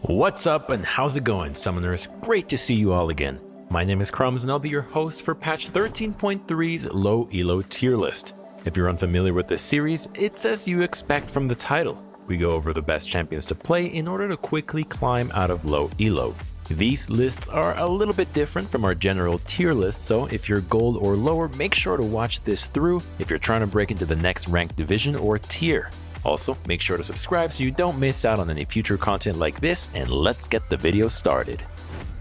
What's up and how's it going, Summoners? Great to see you all again. My name is Crumbs and I'll be your host for patch 13.3's low elo tier list. If you're unfamiliar with this series, it's as you expect from the title. We go over the best champions to play in order to quickly climb out of low elo. These lists are a little bit different from our general tier list, so if you're gold or lower, make sure to watch this through if you're trying to break into the next ranked division or tier. Also, make sure to subscribe so you don't miss out on any future content like this, and let's get the video started.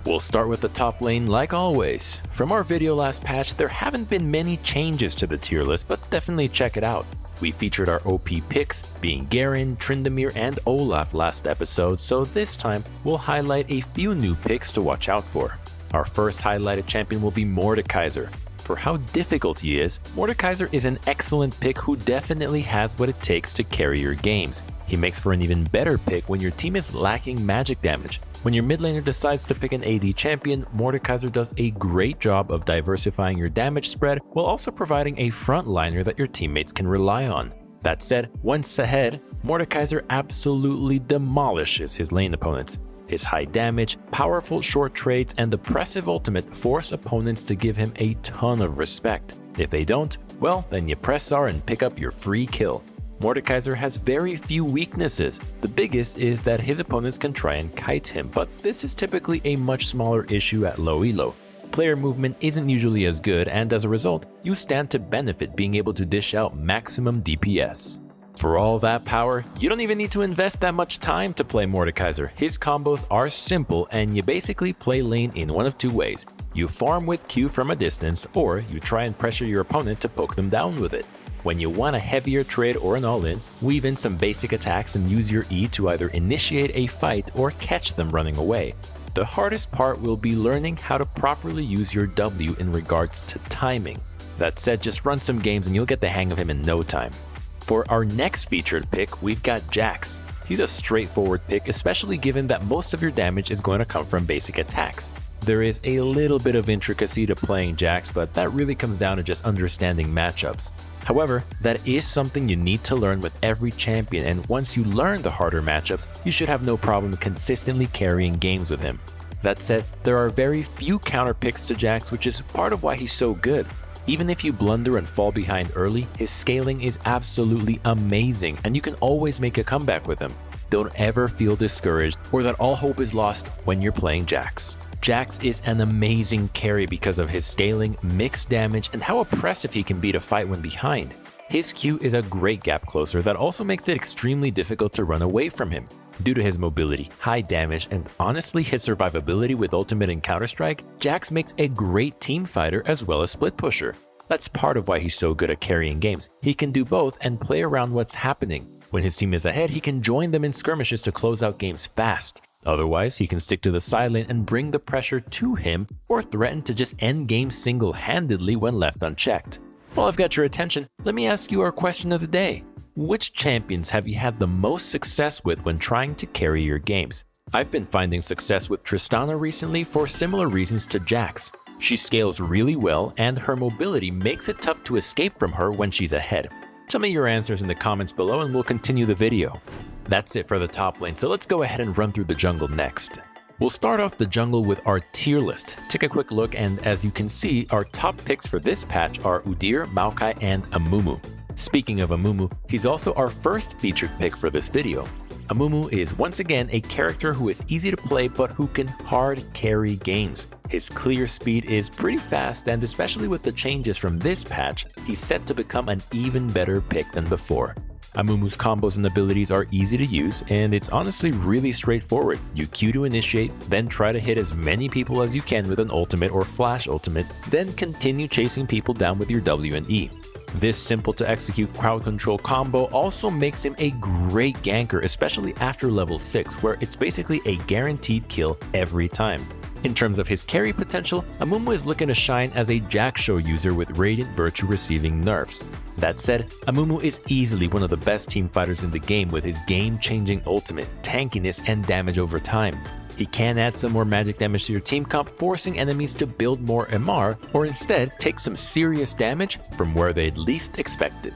We'll start with the top lane like always. From our video last patch, there haven't been many changes to the tier list, but definitely check it out. We featured our OP picks, being Garen, Tryndamere, and Olaf last episode, so this time we'll highlight a few new picks to watch out for. Our first highlighted champion will be Mordekaiser. For how difficult he is, Mordekaiser is an excellent pick who definitely has what it takes to carry your games. He makes for an even better pick when your team is lacking magic damage. When your mid laner decides to pick an AD champion, Mordekaiser does a great job of diversifying your damage spread while also providing a frontliner that your teammates can rely on. That said, once ahead, Mordekaiser absolutely demolishes his lane opponents. His high damage, powerful short trades, and oppressive ultimate force opponents to give him a ton of respect. If they don't, well, then you press R and pick up your free kill. Mordekaiser has very few weaknesses. The biggest is that his opponents can try and kite him, but this is typically a much smaller issue at low elo. Player movement isn't usually as good, and as a result, you stand to benefit being able to dish out maximum DPS. For all that power, you don't even need to invest that much time to play Mordekaiser. His combos are simple, and you basically play lane in one of two ways. You farm with Q from a distance, or you try and pressure your opponent to poke them down with it. When you want a heavier trade or an all-in, weave in some basic attacks and use your E to either initiate a fight or catch them running away. The hardest part will be learning how to properly use your W in regards to timing. That said, just run some games and you'll get the hang of him in no time. For our next featured pick, we've got Jax. He's a straightforward pick, especially given that most of your damage is going to come from basic attacks. There is a little bit of intricacy to playing Jax, but that really comes down to just understanding matchups. However, that is something you need to learn with every champion, and once you learn the harder matchups, you should have no problem consistently carrying games with him. That said, there are very few counter picks to Jax, which is part of why he's so good. Even if you blunder and fall behind early, his scaling is absolutely amazing, and you can always make a comeback with him. Don't ever feel discouraged or that all hope is lost when you're playing Jax. Jax is an amazing carry because of his scaling, mixed damage, and how oppressive he can be to fight when behind. His Q is a great gap closer that also makes it extremely difficult to run away from him. Due to his mobility, high damage, and honestly his survivability with ultimate and counter-strike, Jax makes a great team fighter as well as split pusher. That's part of why he's so good at carrying games. He can do both and play around what's happening. When his team is ahead, he can join them in skirmishes to close out games fast. Otherwise, he can stick to the side lane and bring the pressure to him, or threaten to just end games single-handedly when left unchecked. While I've got your attention, let me ask you our question of the day. Which champions have you had the most success with when trying to carry your games? I've been finding success with Tristana recently for similar reasons to Jax. She scales really well, and her mobility makes it tough to escape from her when she's ahead. Tell me your answers in the comments below and we'll continue the video. That's it for the top lane, so let's go ahead and run through the jungle next. We'll start off the jungle with our tier list. Take a quick look, and as you can see, our top picks for this patch are Udyr, Maokai, and Amumu. Speaking of Amumu, he's also our first featured pick for this video. Amumu is once again a character who is easy to play but who can hard carry games. His clear speed is pretty fast, and especially with the changes from this patch, he's set to become an even better pick than before. Amumu's combos and abilities are easy to use, and it's honestly really straightforward. You Q to initiate, then try to hit as many people as you can with an ultimate or flash ultimate, then continue chasing people down with your W and E. This simple to execute crowd control combo also makes him a great ganker, especially after level 6, where it's basically a guaranteed kill every time. In terms of his carry potential, Amumu is looking to shine as a Jack-Show user with Radiant Virtue receiving nerfs. That said, Amumu is easily one of the best team fighters in the game with his game-changing ultimate, tankiness, and damage over time. He can add some more magic damage to your team comp, forcing enemies to build more MR, or instead take some serious damage from where they'd least expect it.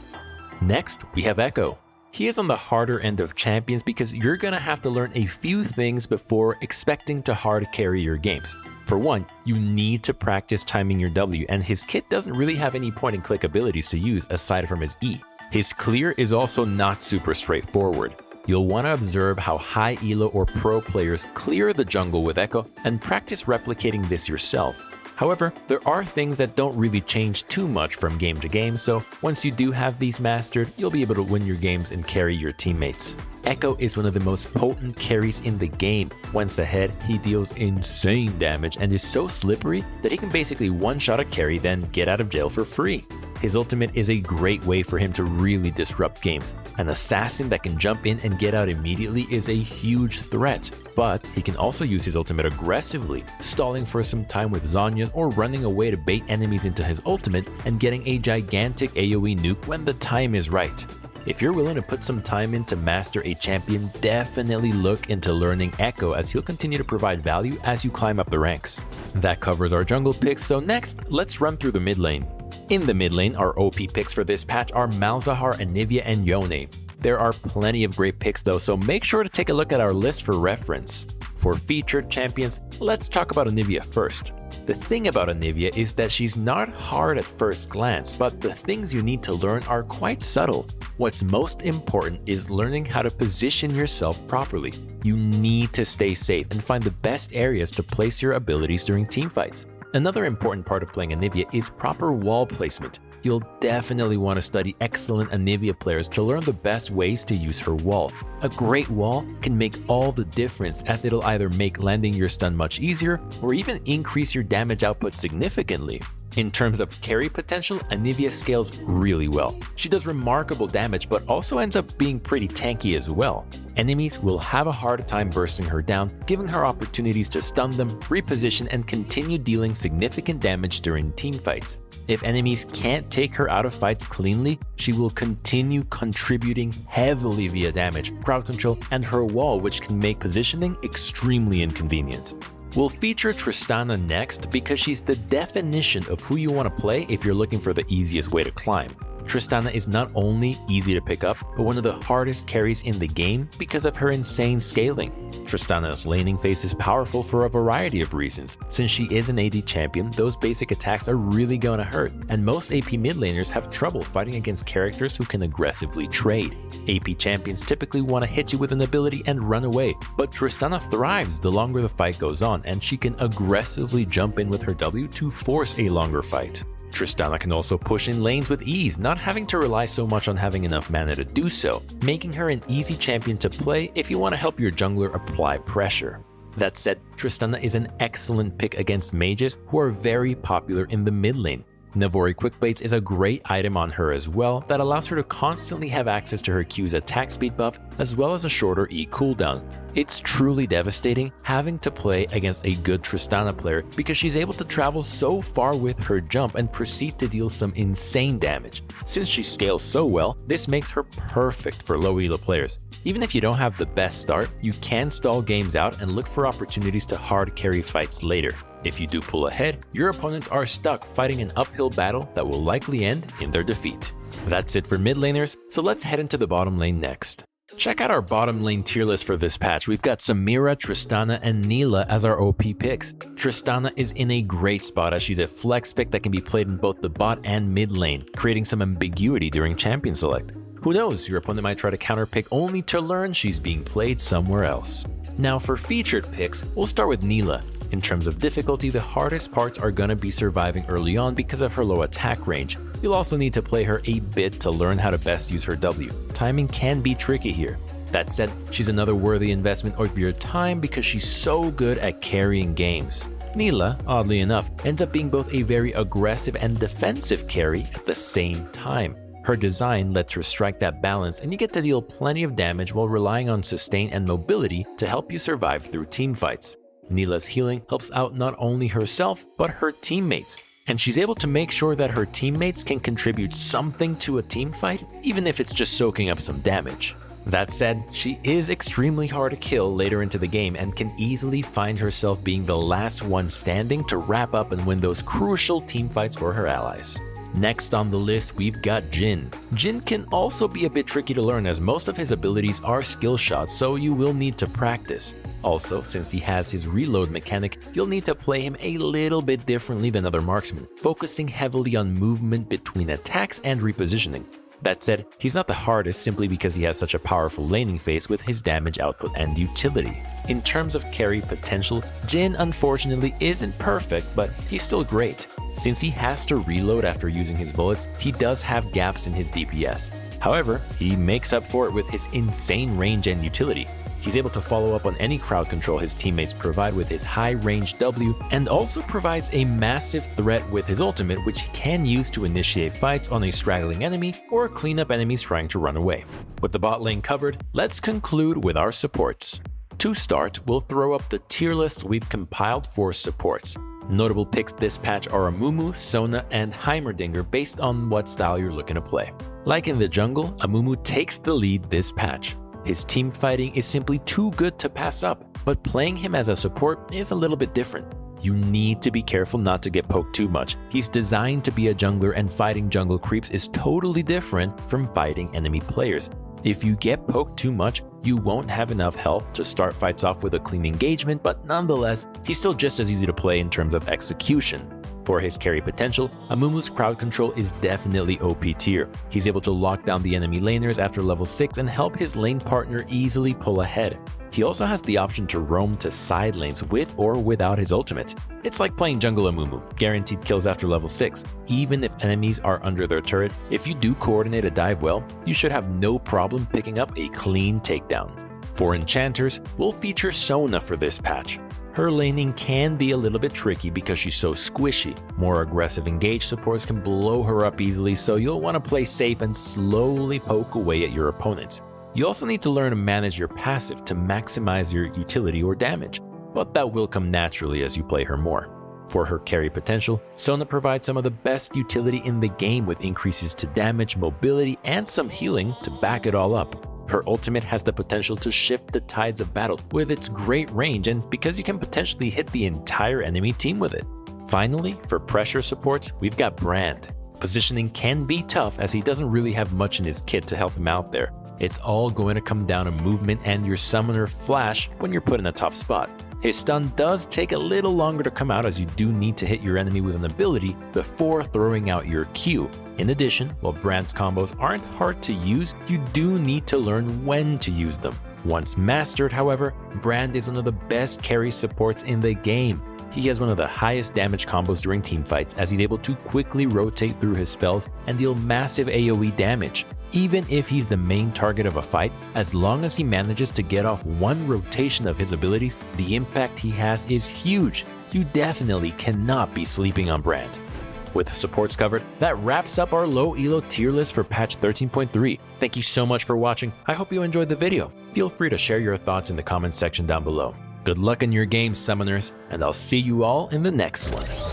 Next, we have Echo. He is on the harder end of champions because you're gonna have to learn a few things before expecting to hard carry your games. For one, you need to practice timing your W, and his kit doesn't really have any point and click abilities to use aside from his E. His clear is also not super straightforward. You'll want to observe how high elo or pro players clear the jungle with Echo and practice replicating this yourself. However, there are things that don't really change too much from game to game, so once you do have these mastered, you'll be able to win your games and carry your teammates. Echo is one of the most potent carries in the game. Once ahead, he deals insane damage and is so slippery that he can basically one-shot a carry then get out of jail for free. His ultimate is a great way for him to really disrupt games. An assassin that can jump in and get out immediately is a huge threat, but he can also use his ultimate aggressively, stalling for some time with Zhonya's or running away to bait enemies into his ultimate and getting a gigantic AoE nuke when the time is right. If you're willing to put some time in to master a champion, definitely look into learning Echo as he'll continue to provide value as you climb up the ranks. That covers our jungle picks, so next, let's run through the mid lane. In the mid lane, our OP picks for this patch are Malzahar, Anivia, and Yone. There are plenty of great picks though, so make sure to take a look at our list for reference. For featured champions, let's talk about Anivia first. The thing about Anivia is that she's not hard at first glance, but the things you need to learn are quite subtle. What's most important is learning how to position yourself properly. You need to stay safe and find the best areas to place your abilities during teamfights. Another important part of playing Anivia is proper wall placement. You'll definitely want to study excellent Anivia players to learn the best ways to use her wall. A great wall can make all the difference as it'll either make landing your stun much easier or even increase your damage output significantly. In terms of carry potential, Anivia scales really well. She does remarkable damage but also ends up being pretty tanky as well. Enemies will have a hard time bursting her down, giving her opportunities to stun them, reposition, and continue dealing significant damage during teamfights. If enemies can't take her out of fights cleanly, she will continue contributing heavily via damage, crowd control, and her wall, which can make positioning extremely inconvenient. We'll feature Tristana next because she's the definition of who you want to play if you're looking for the easiest way to climb. Tristana is not only easy to pick up, but one of the hardest carries in the game because of her insane scaling. Tristana's laning phase is powerful for a variety of reasons. Since she is an AD champion, those basic attacks are really gonna hurt, and most AP mid laners have trouble fighting against characters who can aggressively trade. AP champions typically want to hit you with an ability and run away, but Tristana thrives the longer the fight goes on, and she can aggressively jump in with her W to force a longer fight. Tristana can also push in lanes with ease, not having to rely so much on having enough mana to do so, making her an easy champion to play if you want to help your jungler apply pressure. That said, Tristana is an excellent pick against mages who are very popular in the mid lane. Navori Quickblades is a great item on her as well that allows her to constantly have access to her Q's attack speed buff as well as a shorter E cooldown. It's truly devastating having to play against a good Tristana player because she's able to travel so far with her jump and proceed to deal some insane damage. Since she scales so well, this makes her perfect for low elo players. Even if you don't have the best start, you can stall games out and look for opportunities to hard carry fights later. If you do pull ahead, your opponents are stuck fighting an uphill battle that will likely end in their defeat. That's it for mid laners, so let's head into the bottom lane next. Check out our bottom lane tier list for this patch. We've got Samira, Tristana, and Nilah as our OP picks. Tristana is in a great spot as she's a flex pick that can be played in both the bot and mid lane, creating some ambiguity during champion select. Who knows, your opponent might try to counterpick only to learn she's being played somewhere else. Now for featured picks, we'll start with Nilah. In terms of difficulty, the hardest parts are gonna be surviving early on because of her low attack range. You'll also need to play her a bit to learn how to best use her W. Timing can be tricky here. That said, she's another worthy investment of your time because she's so good at carrying games. Nilah, oddly enough, ends up being both a very aggressive and defensive carry at the same time. Her design lets her strike that balance and you get to deal plenty of damage while relying on sustain and mobility to help you survive through teamfights. Nilah's healing helps out not only herself, but her teammates. And she's able to make sure that her teammates can contribute something to a teamfight, even if it's just soaking up some damage. That said, she is extremely hard to kill later into the game and can easily find herself being the last one standing to wrap up and win those crucial teamfights for her allies. Next on the list, we've got Jin. Jin can also be a bit tricky to learn as most of his abilities are skill shots, so you will need to practice. Also, since he has his reload mechanic, you'll need to play him a little bit differently than other marksmen, focusing heavily on movement between attacks and repositioning. That said, he's not the hardest simply because he has such a powerful laning phase with his damage output and utility. In terms of carry potential, Jin unfortunately isn't perfect, but he's still great. Since he has to reload after using his bullets, he does have gaps in his DPS. However, he makes up for it with his insane range and utility. He's able to follow up on any crowd control his teammates provide with his high range W, and also provides a massive threat with his ultimate, which he can use to initiate fights on a straggling enemy or clean up enemies trying to run away. With the bot lane covered, let's conclude with our supports. To start, we'll throw up the tier list we've compiled for supports. Notable picks this patch are Amumu, Sona, and Heimerdinger based on what style you're looking to play. Like in the jungle, Amumu takes the lead this patch. His team fighting is simply too good to pass up, but playing him as a support is a little bit different. You need to be careful not to get poked too much. He's designed to be a jungler, and fighting jungle creeps is totally different from fighting enemy players. If you get poked too much, you won't have enough health to start fights off with a clean engagement, but nonetheless, he's still just as easy to play in terms of execution. For his carry potential, Amumu's crowd control is definitely OP tier. He's able to lock down the enemy laners after level 6 and help his lane partner easily pull ahead. He also has the option to roam to side lanes with or without his ultimate. It's like playing jungle Amumu, guaranteed kills after level 6. Even if enemies are under their turret, if you do coordinate a dive well, you should have no problem picking up a clean takedown. For enchanters, we'll feature Sona for this patch. Her laning can be a little bit tricky because she's so squishy. More aggressive engage supports can blow her up easily, so you'll want to play safe and slowly poke away at your opponents. You also need to learn to manage your passive to maximize your utility or damage, but that will come naturally as you play her more. For her carry potential, Sona provides some of the best utility in the game with increases to damage, mobility, and some healing to back it all up. Her ultimate has the potential to shift the tides of battle with its great range, and because you can potentially hit the entire enemy team with it. Finally, for pressure supports, we've got Brand. Positioning can be tough as he doesn't really have much in his kit to help him out there. It's all going to come down to movement and your summoner flash when you're put in a tough spot. His stun does take a little longer to come out as you do need to hit your enemy with an ability before throwing out your Q. In addition, while Brand's combos aren't hard to use, you do need to learn when to use them. Once mastered, however, Brand is one of the best carry supports in the game. He has one of the highest damage combos during teamfights as he's able to quickly rotate through his spells and deal massive AoE damage. Even if he's the main target of a fight, as long as he manages to get off one rotation of his abilities, the impact he has is huge. You definitely cannot be sleeping on Brand. With supports covered, that wraps up our low elo tier list for patch 13.3. Thank you so much for watching. I hope you enjoyed the video. Feel free to share your thoughts in the comments section down below. Good luck in your game, summoners, and I'll see you all in the next one.